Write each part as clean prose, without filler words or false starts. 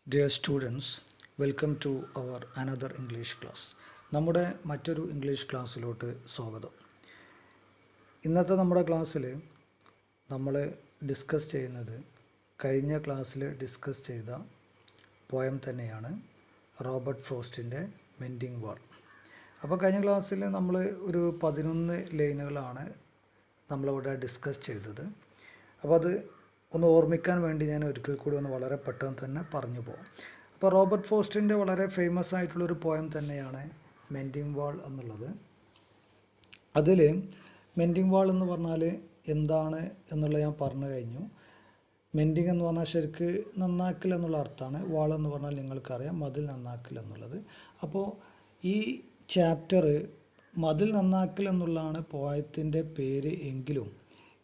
Dear students, welcome to our another English class. നമ്മുടെ മറ്റൊരു English ക്ലാസ്സിലോട്ട് സ്വാഗതം. ഇന്നത്തെ നമ്മുടെ ക്ലാസ്സിൽ നമ്മൾ ഡിസ്കസ് ചെയ്യുന്നത് കഴിഞ്ഞ ക്ലാസ്സിൽ ഡിസ്കസ് ചെയ്ത പോയം തന്നെയാണ്, റോബർട്ട് ഫ്രോസ്റ്റിൻ്റെ മെൻഡിങ് വാൾ. അപ്പോൾ കഴിഞ്ഞ ക്ലാസ്സിൽ നമ്മൾ ഒരു 11 ലൈനുകളാണ് നമ്മളിവിടെ ഡിസ്കസ് ചെയ്തത്. അപ്പോൾ അത് ഒന്ന് ഓർമ്മിക്കാൻ വേണ്ടി ഞാൻ ഒരിക്കൽ കൂടി ഒന്ന് വളരെ പെട്ടെന്ന് തന്നെ പറഞ്ഞു പോകും. അപ്പോൾ റോബർട്ട് ഫ്രോസ്റ്റിൻ്റെ വളരെ ഫേമസ് ആയിട്ടുള്ളൊരു പോയം തന്നെയാണ് മെൻഡിങ് വാൾ എന്നുള്ളത്. അതിൽ മെൻഡിങ് വാൾ എന്ന് പറഞ്ഞാൽ എന്താണ് എന്നുള്ളത് ഞാൻ പറഞ്ഞു കഴിഞ്ഞു. മെൻഡിങ് എന്ന് പറഞ്ഞാൽ ശരിക്ക് നന്നാക്കൽ എന്നുള്ള അർത്ഥമാണ്. വാൾ എന്ന് പറഞ്ഞാൽ നിങ്ങൾക്കറിയാം മതിൽ നന്നാക്കൽ എന്നുള്ളത്. അപ്പോൾ ഈ ചാപ്റ്റർ മതിൽ നന്നാക്കൽ എന്നുള്ളതാണ് പോയത്തിൻ്റെ പേര് എങ്കിലും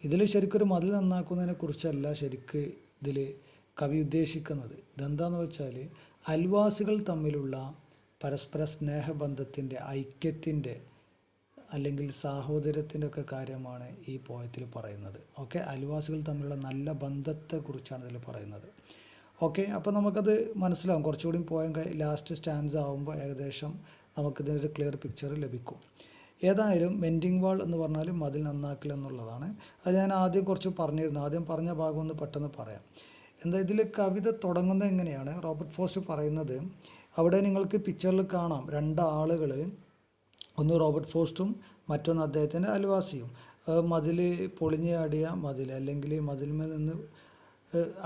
ഇതിൽ ശരിക്കൊരു മതിൽ നന്നാക്കുന്നതിനെ കുറിച്ചല്ല ശരിക്ക് ഇതിൽ കവി ഉദ്ദേശിക്കുന്നത്. ഇതെന്താണെന്ന് വെച്ചാൽ അയൽവാസികൾ തമ്മിലുള്ള പരസ്പര സ്നേഹബന്ധത്തിൻ്റെ, ഐക്യത്തിൻ്റെ അല്ലെങ്കിൽ സാഹോദര്യത്തിൻ്റെ ഒക്കെ കാര്യമാണ് ഈ പോയത്തിൽ പറയുന്നത്. ഓക്കെ, അയൽവാസികൾ തമ്മിലുള്ള നല്ല ബന്ധത്തെക്കുറിച്ചാണ് ഇതിൽ പറയുന്നത്. ഓക്കെ, അപ്പോൾ നമുക്കത് മനസ്സിലാവും. കുറച്ചുകൂടി പോയം ലാസ്റ്റ് സ്റ്റാൻസ് ആകുമ്പോൾ ഏകദേശം നമുക്കിതിനൊരു ക്ലിയർ പിക്ചർ ലഭിക്കും. ഏതായാലും മെൻഡിങ് വാൾ എന്ന് പറഞ്ഞാൽ മതിൽ നന്നാക്കൽ എന്നുള്ളതാണ്. അത് ഞാൻ ആദ്യം കുറച്ച് പറഞ്ഞിരുന്നു. ആദ്യം പറഞ്ഞ ഭാഗം ഒന്ന് പെട്ടെന്ന് പറയാം. എന്താ ഇതിൽ കവിത തുടങ്ങുന്നത് എങ്ങനെയാണ്? റോബർട്ട് ഫ്രോസ്റ്റ് പറയുന്നത്, അവിടെ നിങ്ങൾക്ക് പിക്ചറിൽ കാണാം രണ്ടാളുകൾ, ഒന്ന് റോബർട്ട് ഫ്രോസ്റ്റും മറ്റൊന്ന് അദ്ദേഹത്തിൻ്റെ അയൽവാസിയും. മതിൽ പൊളിഞ്ഞാടിയ മതിൽ അല്ലെങ്കിൽ മതിൽമേൽ നിന്ന്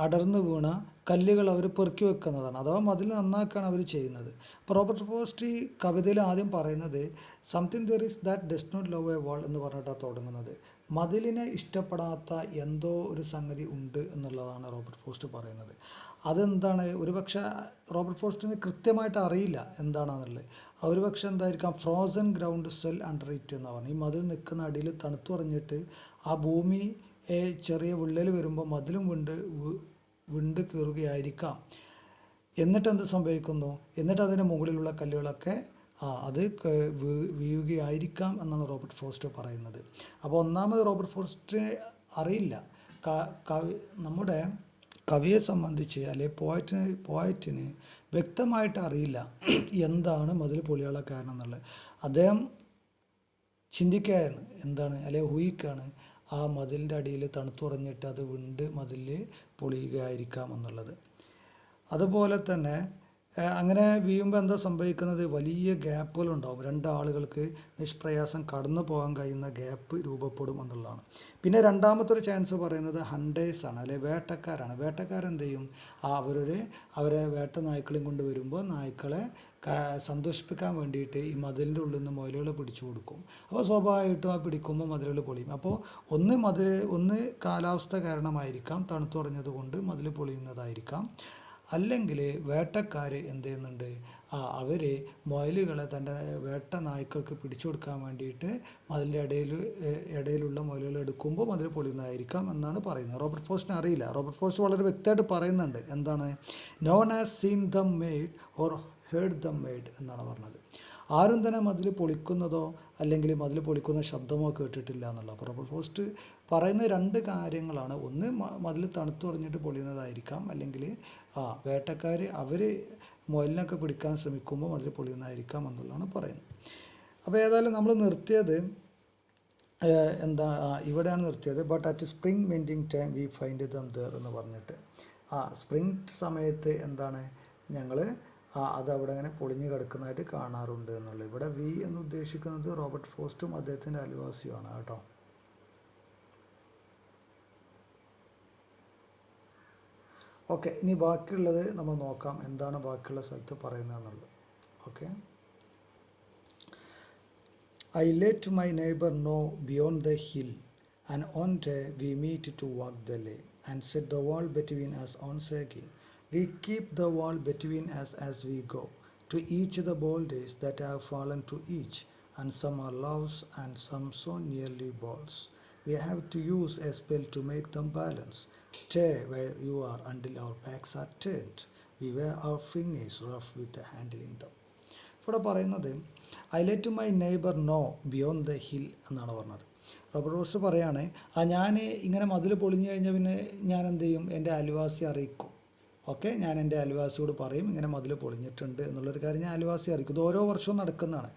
അടർന്നു വീണ കല്ലുകൾ അവർ പെറുക്കി വെക്കുന്നതാണ്, അഥവാ മതിൽ നന്നാക്കുകയാണ് അവർ ചെയ്യുന്നത്. അപ്പോൾ റോബർട്ട് ഫ്രോസ്റ്റ് ഈ കവിതയിൽ ആദ്യം പറയുന്നത് something there is that does not love a wall എന്ന് പറഞ്ഞിട്ടാണ് തുടങ്ങുന്നത്. മതിലിനെ ഇഷ്ടപ്പെടാത്ത എന്തോ ഒരു സംഗതി ഉണ്ട് എന്നുള്ളതാണ് റോബർട്ട് ഫ്രോസ്റ്റ് പറയുന്നത്. അതെന്താണ്? ഒരുപക്ഷെ റോബർട്ട് ഫ്രോസ്റ്റിന് കൃത്യമായിട്ട് അറിയില്ല എന്താണെന്നുള്ളത്. ഒരുപക്ഷെ എന്തായിരിക്കാം, frozen ground cell under it എന്ന് പറഞ്ഞു. ഈ മതിൽ നിൽക്കുന്ന അടിയിൽ തണുത്തു പറഞ്ഞിട്ട് ആ ഭൂമി ചെറിയ വിള്ളൽ വരുമ്പോൾ മതിലും വിണ്ട് കീറുകയായിരിക്കാം. എന്നിട്ട് എന്ത് സംഭവിക്കുന്നു? എന്നിട്ട് അതിൻ്റെ മുകളിലുള്ള കല്ലുകളൊക്കെ അത് വീഴുകയായിരിക്കാം എന്നാണ് റോബർട്ട് ഫ്രോസ്റ്റ് പറയുന്നത്. അപ്പോൾ ഒന്നാമത് റോബർട്ട് ഫ്രോസ്റ്റ് അറിയില്ല, നമ്മുടെ കവിയെ സംബന്ധിച്ച് അല്ലെ പോയറ്റിന് വ്യക്തമായിട്ട് അറിയില്ല എന്താണ് മതിൽ പൊളിയാനുള്ള കാരണം എന്നുള്ളത്. അദ്ദേഹം ചിന്തിക്കുകയാണ് എന്താണ്, അല്ലെ ഊഹിക്കുകയാണ്, ആ മതിലിൻ്റെ അടിയിൽ തണുത്തുറഞ്ഞിട്ട് അത് വിണ്ട് മതിൽ പൊളിയുകയായിരിക്കാം എന്നുള്ളത്. അതുപോലെ തന്നെ അങ്ങനെ വീഴുമ്പോൾ എന്താ സംഭവിക്കുന്നത്? വലിയ ഗ്യാപ്പുകളുണ്ടാവും. രണ്ടാളുകൾക്ക് നിഷ്പ്രയാസം കടന്നു പോകാൻ കഴിയുന്ന ഗ്യാപ്പ് രൂപപ്പെടും എന്നുള്ളതാണ്. പിന്നെ രണ്ടാമത്തെ ഒരു ചാൻസ് പറയുന്നത് ഹണ്ടേഴ്സാണ്, അല്ലെ വേട്ടക്കാരാണ്. വേട്ടക്കാരെന്ത് ചെയ്യും? അവരെ വേട്ട നായ്ക്കളെയും കൊണ്ട് വരുമ്പോൾ നായ്ക്കളെ സന്തോഷിപ്പിക്കാൻ വേണ്ടിയിട്ട് ഈ മതിലിൻ്റെ ഉള്ളിൽ നിന്ന് മുയലുകളെ പിടിച്ചു കൊടുക്കും. അപ്പോൾ സ്വാഭാവികമായിട്ടും ആ പിടിക്കുമ്പോൾ മതിലുകൾ പൊളിയും. അപ്പോൾ ഒന്ന് കാലാവസ്ഥ കാരണമായിരിക്കാം, തണുത്തുറഞ്ഞത് കൊണ്ട് മതിൽ പൊളിയുന്നതായിരിക്കാം. അല്ലെങ്കിൽ വേട്ടക്കാർ എന്ത് ചെയ്യുന്നുണ്ട്, അവർ മുയലുകളെ തൻ്റെ വേട്ട നായ്ക്കൾക്ക് പിടിച്ചു കൊടുക്കാൻ വേണ്ടിയിട്ട് മതിലിൻ്റെ ഇടയിലുള്ള മുയലുകൾ എടുക്കുമ്പോൾ മതിൽ പൊളിയുന്നതായിരിക്കാം എന്നാണ് പറയുന്നത്. റോബർട്ട് ഫ്രോസ്റ്റിന് അറിയില്ല. റോബർട്ട് ഫ്രോസ്റ്റ് വളരെ വ്യക്തമായിട്ട് പറയുന്നുണ്ട് എന്താണ്, no one has seen them made or heard them made എന്നാണ് പറഞ്ഞത്. ആരും തന്നെ മതിൽ പൊളിക്കുന്നതോ അല്ലെങ്കിൽ മതിൽ പൊളിക്കുന്ന ശബ്ദമോ കേട്ടിട്ടില്ല എന്നുള്ള. അപ്പോൾ റോബർട്ട് ഫ്രോസ്റ്റ് പറയുന്ന രണ്ട് കാര്യങ്ങളാണ്. ഒന്ന് മതിൽ തണുത്തു പറഞ്ഞിട്ട് പൊളിയുന്നതായിരിക്കാം, അല്ലെങ്കിൽ വേട്ടക്കാർ അവർ മുയലിനൊക്കെ പിടിക്കാൻ ശ്രമിക്കുമ്പോൾ മതിൽ പൊളിയുന്നതായിരിക്കാം എന്നുള്ളതാണ് പറയുന്നത്. അപ്പോൾ ഏതായാലും നമ്മൾ നിർത്തിയത് ഇവിടെയാണ് നിർത്തിയത്. But at spring mending time we find them there എന്ന് പറഞ്ഞിട്ട് സ്പ്രിംഗ് സമയത്ത് എന്താണ് ഞങ്ങൾ അത് അവിടെ അങ്ങനെ പൊളിഞ്ഞു കിടക്കുന്നതായിട്ട് കാണാറുണ്ട് എന്നുള്ളത്. ഇവിടെ വി എന്ന് ഉദ്ദേശിക്കുന്നത് റോബർട്ട് ഫ്രോസ്റ്റും അദ്ദേഹത്തിൻ്റെ അയൽവാസിയുമാണ് കേട്ടോ. ഓക്കെ, ഇനി ബാക്കിയുള്ളത് നമ്മൾ നോക്കാം, എന്താണ് ബാക്കിയുള്ള സ്ഥലത്ത് പറയുന്നത് എന്നുള്ളത്. Okay, I let my neighbor know beyond the hill, and one day we meet to walk the lane, and set the wall between us once again. We keep the wall between us as we go, to each the bold days that have fallen to each, and some are loves and some so nearly balls. We have to use a spell to make them balance. Stay where you are until our backs are turned. We wear our fingers rough with handling them. ഇവിടെ പറയുന്നത് I let my neighbour know beyond the hill എന്നാണ് പറഞ്ഞത്. Robert frost പറയാണ്, ഞാൻ ഇങ്ങനെ മതിൽ പൊളിഞ്ഞു കഴിഞ്ഞാൽ പിന്നെ ഞാൻ എന്ത് ചെയ്യും, എൻ്റെ അയൽവാസി അറിയിക്കും. ഓക്കെ, ഞാൻ എൻ്റെ അയൽവാസിയോട് പറയും ഇങ്ങനെ മതിൽ പൊളിഞ്ഞിട്ടുണ്ട് എന്നുള്ളൊരു കാര്യം ഞാൻ അയൽവാസി അറിയിക്കും. ഇത് ഓരോ വർഷവും നടക്കുന്നതാണ്.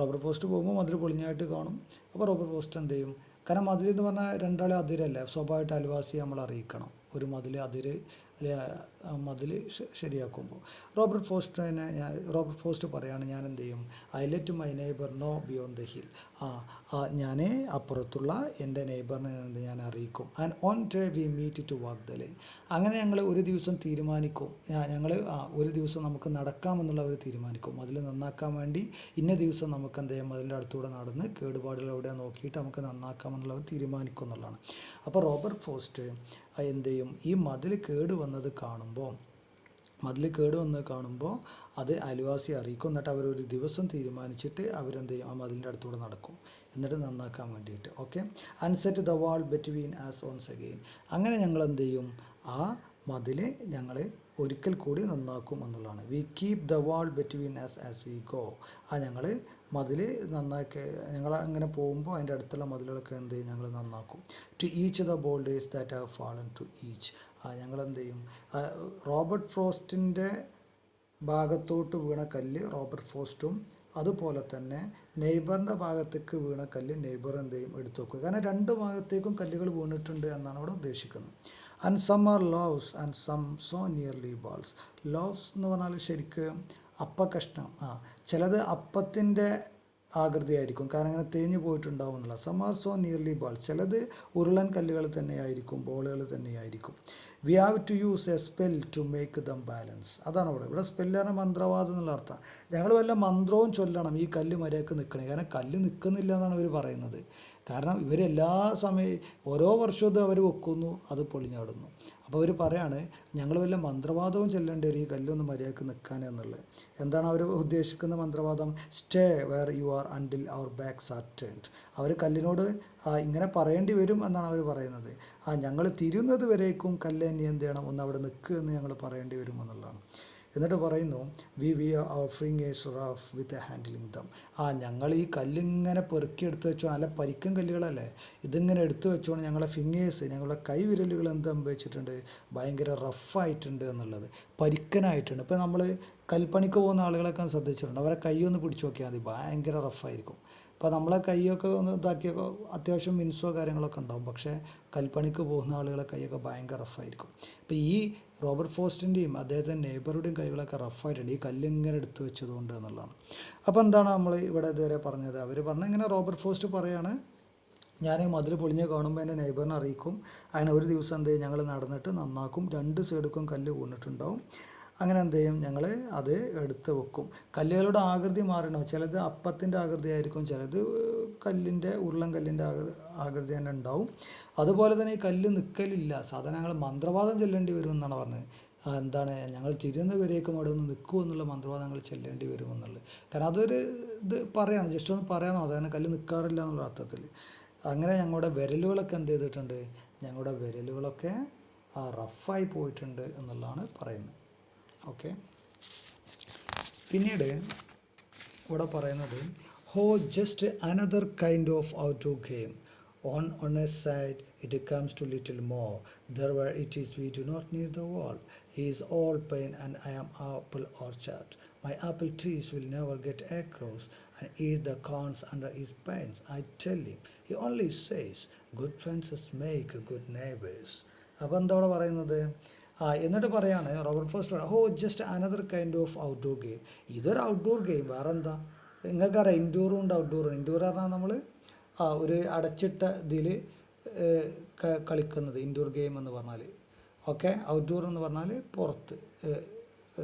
റബ്ബർ പോസ്റ്റ് പോകുമ്പോൾ മതിൽ പൊളിഞ്ഞായിട്ട് കാണും. അപ്പോൾ റബ്ബർ പോസ്റ്റ് എന്ത് ചെയ്യും, കാരണം മതിൽ എന്ന് പറഞ്ഞാൽ രണ്ടാളെ അതിരല്ലേ, സ്വാഭാവികമായിട്ട് അയൽവാസിയെ നമ്മൾ അറിയിക്കണം ഒരു മതിൽ അതിര് മതിൽ ശരിയാക്കുമ്പോൾ. റോബർട്ട് ഫോസ്റ്റ് പറയാണ്, ഞാൻ എന്ത് ചെയ്യും, I let my neighbour know beyond the hill. ഞാൻ അപ്പുറത്തുള്ള എൻ്റെ നെയ്ബറിനെ ഞാൻ അറിയിക്കും. And on day we meet to walk the line. അങ്ങനെ ഞങ്ങൾ ഒരു ദിവസം തീരുമാനിക്കും, ഒരു ദിവസം നമുക്ക് നടക്കാമെന്നുള്ളവർ തീരുമാനിക്കും. അതിൽ നന്നാക്കാൻ വേണ്ടി ഇന്ന ദിവസം നമുക്ക് എന്ത് ചെയ്യാം, അതിൻ്റെ അടുത്തൂടെ നടന്ന് കേടുപാടുകൾ എവിടെ നോക്കിയിട്ട് നമുക്ക് നന്നാക്കാമെന്നുള്ളവർ തീരുമാനിക്കും എന്നുള്ളതാണ്. അപ്പോൾ റോബർട്ട് ഫോസ്റ്റ് എന്ത് ചെയ്യും, ഈ മതിൽ കേടുവന്നത് കാണുമ്പോൾ അത് അയൽവാസി അറിയിക്കും. എന്നിട്ട് അവരൊരു ദിവസം തീരുമാനിച്ചിട്ട് അവരെന്ത് ചെയ്യും, ആ മതിലിൻ്റെ അടുത്തൂടെ നടക്കും എന്നിട്ട് നന്നാക്കാൻ വേണ്ടിയിട്ട്. Okay, unset the wall between as ons again. അങ്ങനെ ഞങ്ങൾ എന്ത് ചെയ്യും, ആ മതിൽ ഞങ്ങൾ ഒരിക്കൽ കൂടി നന്നാക്കും എന്നുള്ളതാണ്. We keep the wall between as we go. ഞങ്ങൾ മതിൽ നന്നാക്കി ഞങ്ങൾ അങ്ങനെ പോകുമ്പോൾ അതിൻ്റെ അടുത്തുള്ള മതിലുകളൊക്കെ എന്ത് ചെയ്യും, ഞങ്ങൾ നന്നാക്കും. To each the boulders that have fallen to each. ഞങ്ങൾ എന്ത് ചെയ്യും, റോബർട്ട് ഫ്രോസ്റ്റിൻ്റെ ഭാഗത്തോട്ട് വീണ കല്ല് റോബർട്ട് ഫോസ്റ്റും അതുപോലെ തന്നെ നെയ്ബറിൻ്റെ ഭാഗത്തേക്ക് വീണ കല്ല് നെയ്ബർ എന്ത് ചെയ്യും, എടുത്തു വെക്കുക. കാരണം രണ്ട് ഭാഗത്തേക്കും കല്ലുകൾ വീണിട്ടുണ്ട് എന്നാണ് അവിടെ ഉദ്ദേശിക്കുന്നത്. And some are loaves and some so nearly balls. Loaves എന്ന് പറഞ്ഞാൽ ശരിക്കും അപ്പക്കഷ്ണം. ചിലത് അപ്പത്തിൻ്റെ ആകൃതിയായിരിക്കും, കാരണം അങ്ങനെ തേഞ്ഞു പോയിട്ടുണ്ടാവും എന്നുള്ള. Some are so nearly ball, ചിലത് ഉരുളൻ കല്ലുകൾ തന്നെയായിരിക്കും, ബോളുകൾ തന്നെയായിരിക്കും. We have to use a spell to make them balance. അതാണ് ഇവിടെ സ്പെല്ല് പറഞ്ഞാൽ മന്ത്രവാദം എന്നുള്ള അർത്ഥം. ഞങ്ങൾ വല്ല മന്ത്രവും ചൊല്ലണം ഈ കല്ല് മര്യാദക്ക് നിൽക്കണേ, കാരണം കല്ല് നിൽക്കുന്നില്ല എന്നാണ് ഇവർ പറയുന്നത്. കാരണം ഇവരെല്ലാ ഓരോ വർഷവും ഇത് അവർ വെക്കുന്നു, അത് പൊളിഞ്ഞാടുന്നു. അപ്പോൾ അവർ പറയാണ്, ഞങ്ങൾ വല്ല മന്ത്രവാദവും ചെല്ലേണ്ടി വരും ഈ കല്ലൊന്ന് മര്യാദക്ക് നിൽക്കാൻ എന്നുള്ളത്. എന്താണ് അവർ ഉദ്ദേശിക്കുന്ന മന്ത്രവാദം? Stay where you are until our backs are turned. അവർ കല്ലിനോട് ഇങ്ങനെ പറയേണ്ടി വരും എന്നാണ് അവർ പറയുന്നത്. ഞങ്ങൾ തിരിയുന്നത് വരേക്കും കല്ല് ഇനി എന്ത് ചെയ്യണം, ഒന്ന് അവിടെ നിൽക്കുക എന്ന് ഞങ്ങൾ പറയേണ്ടി വരും എന്നുള്ളതാണ്. എന്നിട്ട് പറയുന്നു, we are offering a rough with a handling them. ഞങ്ങൾ ഈ കല്ലിങ്ങനെ പെറുക്കിയെടുത്ത് വെച്ചോ, നല്ല പരിക്കും കല്ലുകളല്ലേ, ഇതിങ്ങനെ എടുത്തു വെച്ചോണ്ട് ഞങ്ങളെ ഫിംഗേഴ്സ്, ഞങ്ങളുടെ കൈവിരലുകൾ എന്ത് സംഭവിച്ചിട്ടുണ്ട്, ഭയങ്കര റഫായിട്ടുണ്ട് എന്നുള്ളത്, പരിക്കനായിട്ടുണ്ട്. ഇപ്പോൾ നമ്മൾ കൽപ്പണിക്ക് പോകുന്ന ആളുകളൊക്കെ ശ്രദ്ധിച്ചിട്ടുണ്ട്, അവരെ കൈ ഒന്ന് പിടിച്ച് നോക്കിയാൽ മതി, ഭയങ്കര റഫായിരിക്കും. അപ്പോൾ നമ്മളെ കൈയൊക്കെ ഒന്ന് ഇതാക്കിയൊക്കെ അത്യാവശ്യം മിനുസോ കാര്യങ്ങളൊക്കെ ഉണ്ടാവും, പക്ഷേ കൽപ്പണിക്ക് പോകുന്ന ആളുകളെ കൈയൊക്കെ ഭയങ്കര റഫായിരിക്കും. അപ്പോൾ ഈ റോബർട്ട് ഫോസ്റ്റിൻ്റെയും അദ്ദേഹത്തിൻ്റെ നെയ്ബറുടെയും കൈകളൊക്കെ റഫായിട്ടുണ്ട് ഈ കല്ലിങ്ങനെ എടുത്ത് വെച്ചതുകൊണ്ട് എന്നുള്ളതാണ്. അപ്പോൾ എന്താണ് നമ്മൾ ഇവിടെ ഇതുവരെ പറഞ്ഞത്? അവർ പറഞ്ഞ ഇങ്ങനെ റോബർട്ട് ഫോസ്റ്റ് പറയാണ്, ഞാൻ മതിൽ പൊളിഞ്ഞ് കാണുമ്പോൾ എൻ്റെ നെയ്ബറിനെ അറിയിക്കും. അങ്ങനെ ഒരു ദിവസം എന്ത് ചെയ്യും, ഞങ്ങൾ നടന്നിട്ട് നന്നാക്കും. രണ്ട് സൈഡിലും കല്ല് വീണിട്ടുണ്ടാവും. അങ്ങനെ എന്ത് ചെയ്യും, ഞങ്ങൾ അത് എടുത്ത് വെക്കും. കല്ലുകളുടെ ആകൃതി മാറണം, ചിലത് അപ്പത്തിൻ്റെ ആകൃതി ആയിരിക്കും, ചിലത് കല്ലിൻ്റെ ഉരുളൻ കല്ലിൻ്റെ ആകൃതി തന്നെ ഉണ്ടാവും. അതുപോലെ തന്നെ ഈ കല്ല് നിൽക്കലില്ല, സാധാരണ ഞങ്ങൾ മന്ത്രവാദം ചെല്ലേണ്ടി വരും എന്നാണ് പറഞ്ഞത്. എന്താണ്, ഞങ്ങൾ തിരുന്നവരേക്കും അവിടെ ഒന്ന് നിൽക്കൂ എന്നുള്ള മന്ത്രവാദം ഞങ്ങൾ ചെല്ലേണ്ടി വരുമെന്നുള്ളത്. കാരണം അതൊരു ഇത് പറയാണ്, ജസ്റ്റ് ഒന്ന് പറയാനോ, അതാണ് കല്ല് നിൽക്കാറില്ല എന്നുള്ള അർത്ഥത്തിൽ. അങ്ങനെ ഞങ്ങളുടെ വിരലുകളൊക്കെ എന്ത് ചെയ്തിട്ടുണ്ട്, ഞങ്ങളുടെ വിരലുകളൊക്കെ റഫായി പോയിട്ടുണ്ട് എന്നുള്ളതാണ് പറയുന്നത്. ഓക്കെ, പിന്നീട് ഇവിടെ പറയുന്നത്, ഹോ just another kind of outdoor game. On a side it comes to little more. There where it is we do not need the wall. He is all pain and I am apple orchard. My apple trees will never get across and eat the corns under his pines. I tell him. He only says, good fences make good neighbors. അപ്പോൾ എന്താ ഇവിടെ പറയുന്നത്? എന്നിട്ട് പറയാണ് Robert ഫോസ്റ്റ്, ഹോ just another kind of outdoor game. ഇതൊരു outdoor game, വേറെ എന്താ? നിങ്ങൾക്കറിയാം ഇൻഡോറും ഉണ്ട് ഔട്ട്ഡോറും. ഇൻഡോർ പറഞ്ഞാൽ നമ്മൾ ഒരു അടച്ചിട്ട ഇതിൽ കളിക്കുന്നത് ഇൻഡോർ ഗെയിം എന്ന് പറഞ്ഞാൽ. ഓക്കെ, ഔട്ട്ഡോർ എന്ന് പറഞ്ഞാൽ പുറത്ത്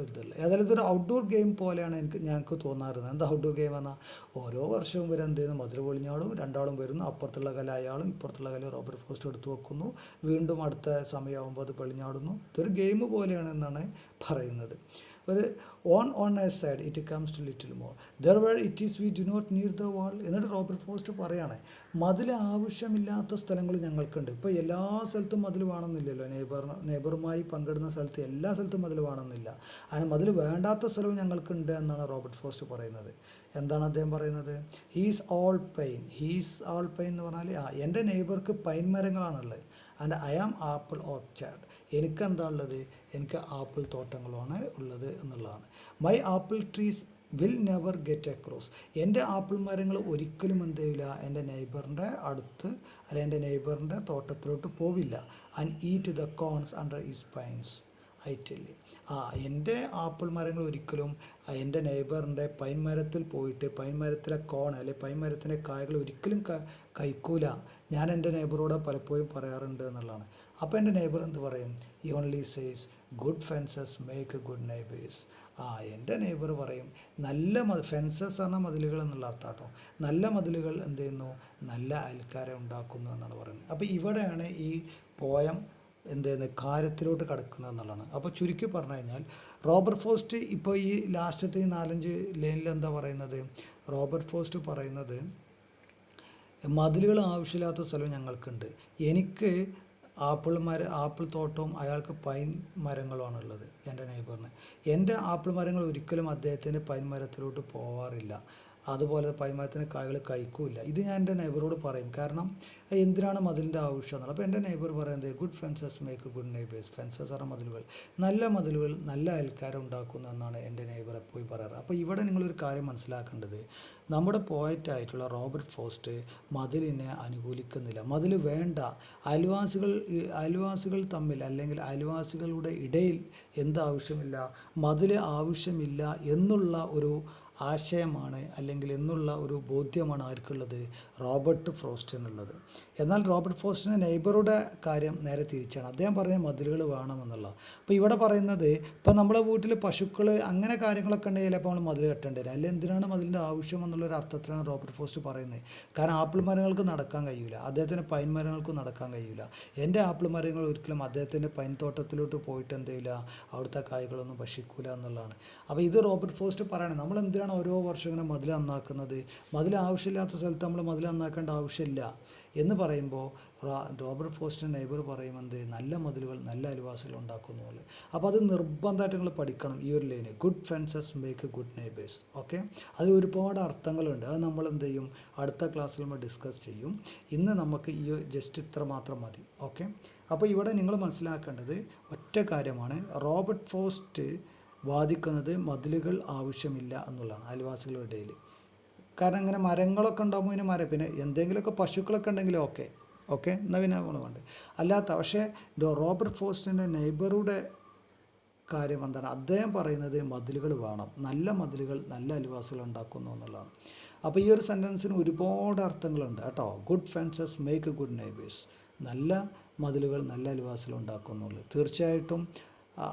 ഇതല്ല. ഏതായാലും ഇതൊരു ഔട്ട്ഡോർ ഗെയിം പോലെയാണ് ഞങ്ങൾക്ക് തോന്നാറുള്ളത്. എന്താ ഔട്ട്ഡോർ ഗെയിം എന്നാൽ, ഓരോ വർഷവും വരെ എന്ത് ചെയ്യുന്നു, മതിൽ പൊളിഞ്ഞാടും, രണ്ടാളും വരുന്നു, അപ്പുറത്തുള്ള കല അയാളും ഇപ്പുറത്തുള്ള കല റോബർട്ട് ഫോസ്റ്റ് എടുത്ത് വെക്കുന്നു, വീണ്ടും അടുത്ത സമയമാകുമ്പോൾ അത് പൊളിഞ്ഞാടുന്നു. ഇതൊരു ഗെയിം പോലെയാണ് എന്നാണ് പറയുന്നത്. ഒരു on a side it comes to little more there where it is we do not need the wall. എന്നിട്ട് റോബർട്ട് ഫോസ്റ്റ് പറയാണ്, മതിൽ ആവശ്യമില്ലാത്ത സ്ഥലങ്ങൾ ഞങ്ങൾക്കുണ്ട്. ഇപ്പോൾ എല്ലാ സ്ഥലത്തും മതിൽ വേണമെന്നില്ലല്ലോ, നെയ്ബറുമായി പങ്കിടുന്ന സ്ഥലത്ത് എല്ലാ സ്ഥലത്തും മതിൽ വേണമെന്നില്ല. അങ്ങനെ മതിൽ വേണ്ടാത്ത സ്ഥലവും ഞങ്ങൾക്കുണ്ട് എന്നാണ് റോബർട്ട് ഫോസ്റ്റ് പറയുന്നത്. എന്താണ് അദ്ദേഹം പറയുന്നത്? ഹീസ് ഓൾ പൈൻ എന്ന് പറഞ്ഞാൽ എൻ്റെ നെയ്ബർക്ക് പൈൻ മരങ്ങളാണുള്ളത്. And I am apple orchard, എനിക്കെന്താ ഉള്ളത്? എനിക്ക് ആപ്പിൾ തോട്ടങ്ങളാണ് ഉള്ളത് എന്നുള്ളതാണ്. My apple trees will never get across. എൻ്റെ ആപ്പിൾ മരങ്ങൾ ഒരിക്കലും എന്ത് ചെയ്യില്ല, എൻ്റെ നെയ്ബറിൻ്റെ അടുത്ത് അല്ലെങ്കിൽ എൻ്റെ നെയ്ബറിൻ്റെ തോട്ടത്തിലോട്ട് പോവില്ല. And eat the cones under his pines I tell you. എൻ്റെ ആപ്പിൾ മരങ്ങൾ ഒരിക്കലും എൻ്റെ നെയ്ബറിൻ്റെ പൈൻ മരത്തിൽ പോയിട്ട് പൈൻ മരത്തിലെ കോൺ അല്ലെങ്കിൽ പൈൻ മരത്തിൻ്റെ കായകൾ ഒരിക്കലും കഴിക്കൂല. ഞാൻ എൻ്റെ നെയ്ബറോട് പലപ്പോഴും പറയാറുണ്ട് എന്നുള്ളതാണ്. അപ്പോൾ എൻ്റെ നെയ്ബർ എന്ത് പറയും? ഈ only says good fences make good neighbours. എൻ്റെ നെയ്ബർ പറയും നല്ല ഫെൻസസ് പറഞ്ഞാൽ മതിലുകൾ എന്നുള്ള അർത്ഥം കേട്ടോ. നല്ല മതിലുകൾ എന്ത് ചെയ്യുന്നു? നല്ല അയൽക്കാരെ ഉണ്ടാക്കുന്നു എന്നാണ് പറയുന്നത്. അപ്പോൾ ഇവിടെയാണ് ഈ പോയം എന്ത് ചെയ്യുന്നത്? കാര്യത്തിലോട്ട് കിടക്കുന്നത് എന്നുള്ളതാണ്. അപ്പോൾ ചുരുക്കി പറഞ്ഞു കഴിഞ്ഞാൽ റോബർട്ട് ഫ്രോസ്റ്റ് ഇപ്പോൾ ഈ ലാസ്റ്റത്തെ 4-5 ലൈനിൽ എന്താ പറയുന്നത്? റോബർട്ട് ഫ്രോസ്റ്റ് പറയുന്നത് മതിലുകൾ ആവശ്യമില്ലാത്ത സ്ഥലം ഞങ്ങൾക്കുണ്ട്. എനിക്ക് ആപ്പിൾ തോട്ടവും അയാൾക്ക് പൈൻ മരങ്ങളുമാണുള്ളത് എൻ്റെ നെയ്ബറിന്. എൻ്റെ ആപ്പിൾ മരങ്ങൾ ഒരിക്കലും അദ്ദേഹത്തിൻ്റെ പൈൻ മരത്തിലോട്ട് പോവാറില്ല. അതുപോലെ പൈൻ മരത്തിൻ്റെ കായകൾ കഴിക്കൂല. ഇത് ഞാൻ എൻ്റെ നെയ്ബറോട് പറയും. കാരണം എന്തിനാണ് മതിലിൻ്റെ ആവശ്യം എന്നുള്ളത്. അപ്പോൾ എൻ്റെ നെയ്ബർ പറയുന്നത് good fences make good neighbours. Fences ആണ് മതിലുകൾ, നല്ല മതിലുകൾ നല്ല അയൽക്കാരെ ഉണ്ടാക്കുന്നു എന്നാണ് എൻ്റെ നെയ്ബർ എപ്പോഴും പറയാറ്. അപ്പോൾ ഇവിടെ നിങ്ങളൊരു കാര്യം മനസ്സിലാക്കേണ്ടത്, നമ്മുടെ പോയറ്റായിട്ടുള്ള റോബർട്ട് ഫ്രോസ്റ്റ് മതിലിനെ അനുകൂലിക്കുന്നില്ല. മതിൽ വേണ്ട, അയൽവാസികൾ തമ്മിൽ അല്ലെങ്കിൽ അയൽവാസികളുടെ ഇടയിൽ എന്താവശ്യമില്ല? മതിൽ ആവശ്യമില്ല എന്നുള്ള ഒരു ആശയമാണ് അല്ലെങ്കിൽ എന്നുള്ള ഒരു ബോധ്യമാണ് ആർക്കുള്ളത്? റോബർട്ട് ഫ്രോസ്റ്റിനുള്ളത്. എന്നാൽ റോബർട്ട് ഫ്രോസ്റ്റിൻ്റെ നെയ്ബറുടെ കാര്യം നേരെ തിരിച്ചാണ്. അദ്ദേഹം പറയുന്നത് മതിലുകൾ വേണമെന്നുള്ള. അപ്പോൾ ഇവിടെ പറയുന്നത് ഇപ്പം നമ്മളെ വീട്ടിൽ പശുക്കൾ അങ്ങനെ കാര്യങ്ങളൊക്കെ ഉണ്ടെങ്കിൽ ചിലപ്പോൾ നമ്മൾ മതിൽ കെട്ടേണ്ടി വരും. അല്ലെങ്കിൽ എന്തിനാണ് മതിലിൻ്റെ ആവശ്യം എന്നുള്ളൊരു അർത്ഥത്തിലാണ് റോബർട്ട് ഫ്രോസ്റ്റ് പറയുന്നത്. കാരണം ആപ്പിൾ മരങ്ങൾക്ക് നടക്കാൻ കഴിയില്ല, അദ്ദേഹത്തിൻ്റെ പൈൻ മരങ്ങൾക്കും നടക്കാൻ കഴിയില്ല. എൻ്റെ ആപ്പിൾ മരങ്ങൾ ഒരിക്കലും അദ്ദേഹത്തിൻ്റെ പൈൻ തോട്ടത്തിലോട്ട് പോയിട്ട് എന്ത് ചെയ്യില്ല, അവിടുത്തെ കായ്കളൊന്നും ഭക്ഷിക്കൂല എന്നുള്ളതാണ്. അപ്പോൾ ഇത് റോബർട്ട് ഫ്രോസ്റ്റ് പറയണേ. നമ്മൾ എന്തിനാണ് ഓരോ വർഷം ഇങ്ങനെ മതിൽ നന്നാക്കുന്നത്? മതിൽ ആവശ്യമില്ലാത്ത സ്ഥലത്ത് നമ്മൾ മതിൽ നന്നാക്കേണ്ട ആവശ്യമില്ല എന്ന് പറയുമ്പോൾ റോബർട്ട് ഫ്രോസ്റ്റിൻ്റെ നെയ്ബർ പറയുന്നത് നല്ല മതിലുകൾ നല്ല അയൽവാസികൾ ഉണ്ടാക്കുന്നു. അപ്പോൾ അത് നിർബന്ധമായിട്ട് നിങ്ങൾ പഠിക്കണം ഈ ഒരു line. Good fences make good neighbours. Okay, അത് ഒരുപാട് അർത്ഥങ്ങളുണ്ട്. അത് നമ്മൾ എന്ത് ചെയ്യും, അടുത്ത ക്ലാസ്സിൽ നമ്മൾ ഡിസ്കസ് ചെയ്യും. ഇന്ന് നമുക്ക് ഈ ജസ്റ്റ് ഇത്ര മാത്രം മതി. ഓക്കെ, അപ്പോൾ ഇവിടെ നിങ്ങൾ മനസ്സിലാക്കേണ്ടത് ഒറ്റ കാര്യമാണ്. റോബർട്ട് ഫ്രോസ്റ്റ് വാദിക്കുന്നത് മതിലുകൾ ആവശ്യമില്ല എന്നുള്ളതാണ് അയൽവാസികളുടെ ഇടയിൽ. കാരണം ഇങ്ങനെ മരങ്ങളൊക്കെ ഉണ്ടാകുമ്പോൾ പിന്നെ പിന്നെ എന്തെങ്കിലുമൊക്കെ പശുക്കളൊക്കെ ഉണ്ടെങ്കിൽ ഓക്കെ എന്നാൽ പിന്നെ ഗുണമുണ്ട്. അല്ലാത്ത പക്ഷേ റോബർട്ട് ഫ്രോസ്റ്റിൻ്റെ നെയ്ബറുടെ കാര്യം എന്താണ്? അദ്ദേഹം പറയുന്നത് മതിലുകൾ വേണം, നല്ല മതിലുകൾ നല്ല അയൽവാസികൾ ഉണ്ടാക്കുന്നു എന്നുള്ളതാണ്. അപ്പോൾ ഈ ഒരു സെൻറ്റൻസിന് ഒരുപാട് അർത്ഥങ്ങളുണ്ട് കേട്ടോ. Good fences make good neighbours. നല്ല മതിലുകൾ നല്ല അയൽവാസികൾ ഉണ്ടാക്കുന്നുള്ളൂ. തീർച്ചയായിട്ടും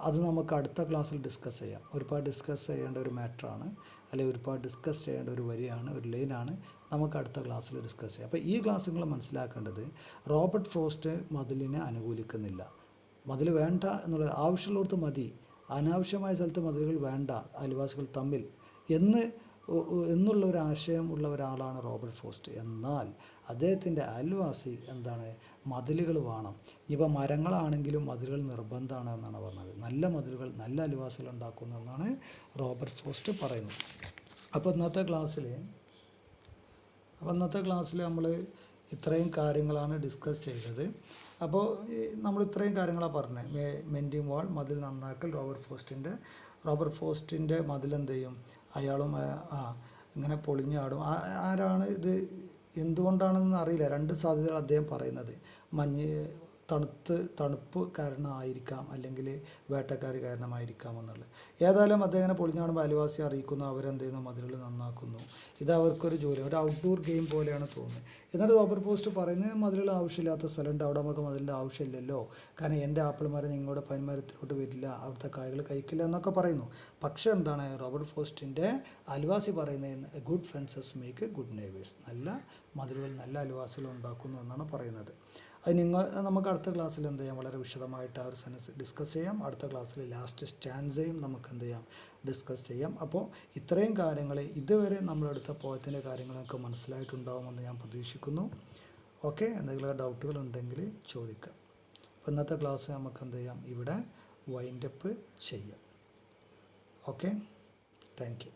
അത് നമുക്ക് അടുത്ത ക്ലാസ്സിൽ ഡിസ്കസ് ചെയ്യാം. ഒരുപാട് ഡിസ്കസ് ചെയ്യേണ്ട ഒരു മാറ്ററാണ്, അല്ലെങ്കിൽ ഒരുപാട് ഡിസ്കസ് ചെയ്യേണ്ട ഒരു വരിയാണ്, ഒരു ലൈനാണ്. നമുക്ക് അടുത്ത ക്ലാസ്സിൽ ഡിസ്കസ് ചെയ്യാം. അപ്പോൾ ഈ ക്ലാസ് നിങ്ങൾ മനസ്സിലാക്കേണ്ടത് റോബർട്ട് ഫ്രോസ്റ്റ് മതിലിനെ അനുകൂലിക്കുന്നില്ല. മതിൽ വേണ്ട എന്നുള്ള ആവശ്യമുള്ളിടത്ത് മതി, അനാവശ്യമായ സ്ഥലത്ത് മതിലുകൾ വേണ്ട അയൽവാസികൾ തമ്മിൽ എന്നുള്ള ഒരു ആശയം ഉള്ള ഒരാളാണ് റോബർട്ട് ഫ്രോസ്റ്റ്. എന്നാൽ അദ്ദേഹത്തിൻ്റെ അയൽവാസി എന്താണ്? മതിലുകൾ വേണം. ഇനിയിപ്പോൾ മരങ്ങളാണെങ്കിലും മതിലുകൾ നിർബന്ധമാണ് എന്നാണ് പറഞ്ഞത്. നല്ല മതിലുകൾ നല്ല അയൽവാസികൾ ഉണ്ടാക്കുന്നു എന്നാണ് റോബർട്ട് ഫ്രോസ്റ്റ് പറയുന്നത്. അപ്പോൾ ഇന്നത്തെ ക്ലാസ്സിൽ നമ്മൾ ഇത്രയും കാര്യങ്ങളാണ് ഡിസ്കസ് ചെയ്തത്. അപ്പോൾ നമ്മൾ ഇത്രയും കാര്യങ്ങളാണ് പറഞ്ഞത്. മെൻഡിങ് വാൾ, മതിൽ നന്നാക്കൽ, റോബർട്ട് ഫ്രോസ്റ്റിൻ്റെ മതിൽ എന്ത് ചെയ്യും? അയാളും ഇങ്ങനെ പൊളിഞ്ഞാടും. ആരാണ് ഇത്, എന്തുകൊണ്ടാണെന്ന് അറിയില്ല. 2 സാധ്യതകൾ അദ്ദേഹം പറയുന്നത്. തണുപ്പ് കാരണമായിരിക്കാം, അല്ലെങ്കിൽ വേട്ടക്കാർ കാരണമായിരിക്കാം എന്നുള്ളത്. ഏതായാലും അദ്ദേഹം പൊളിഞ്ഞാടുമ്പോൾ അയൽവാസി അറിയിക്കുന്നു, അവരെന്ത് ചെയ്യുന്നു? മതിലുകൾ നന്നാക്കുന്നു. ഇത് അവർക്കൊരു ജോലി, ഒരു ഔട്ട്ഡോർ ഗെയിം പോലെയാണ് തോന്നുന്നത്. എന്നിട്ട് റോബർട്ട് ഫ്രോസ്റ്റ് പറയുന്നത് മതിലുകൾ ആവശ്യമില്ലാത്ത സ്ഥലമുണ്ട്, അവിടെ നമുക്ക് മതിലിൻ്റെ ആവശ്യമില്ലല്ലോ, കാരണം എൻ്റെ ആപ്പിൾ മരം നിങ്ങളുടെ പൈൻ മരത്തിലോട്ട് വരില്ല, അവിടുത്തെ കായകൾ കഴിക്കില്ല എന്നൊക്കെ പറയുന്നു. പക്ഷേ എന്താണ് റോബർട്ട് ഫ്രോസ്റ്റിൻ്റെ അയൽവാസി പറയുന്നത്? Good fences make good neighbours. നല്ല മതിലുകൾ നല്ല അയൽവാസികൾ ഉണ്ടാക്കുന്നു എന്നാണ് പറയുന്നത്. അത് നമുക്ക് അടുത്ത ക്ലാസ്സിൽ എന്ത് ചെയ്യാം? വളരെ വിശദമായിട്ട് ആ ഒരു സെൻറ്റൻസ് ഡിസ്കസ് ചെയ്യാം. അടുത്ത ക്ലാസ്സിൽ ലാസ്റ്റ് സ്റ്റാൻസയും നമുക്ക് എന്ത് ചെയ്യാം? ഡിസ്കസ് ചെയ്യാം. അപ്പോൾ ഇത്രയും കാര്യങ്ങൾ ഇതുവരെ നമ്മളെടുത്ത പോയത്തിൻ്റെ കാര്യങ്ങളൊക്കെ മനസ്സിലായിട്ടുണ്ടാകുമെന്ന് ഞാൻ പ്രതീക്ഷിക്കുന്നു. ഓക്കെ, എന്തെങ്കിലും ഡൗട്ടുകൾ ഉണ്ടെങ്കിൽ ചോദിക്കാം. അപ്പോൾ ഇന്നത്തെ ക്ലാസ് നമുക്ക് എന്ത് ചെയ്യാം? ഇവിടെ വൈൻഡപ്പ് ചെയ്യാം. Okay, thank you.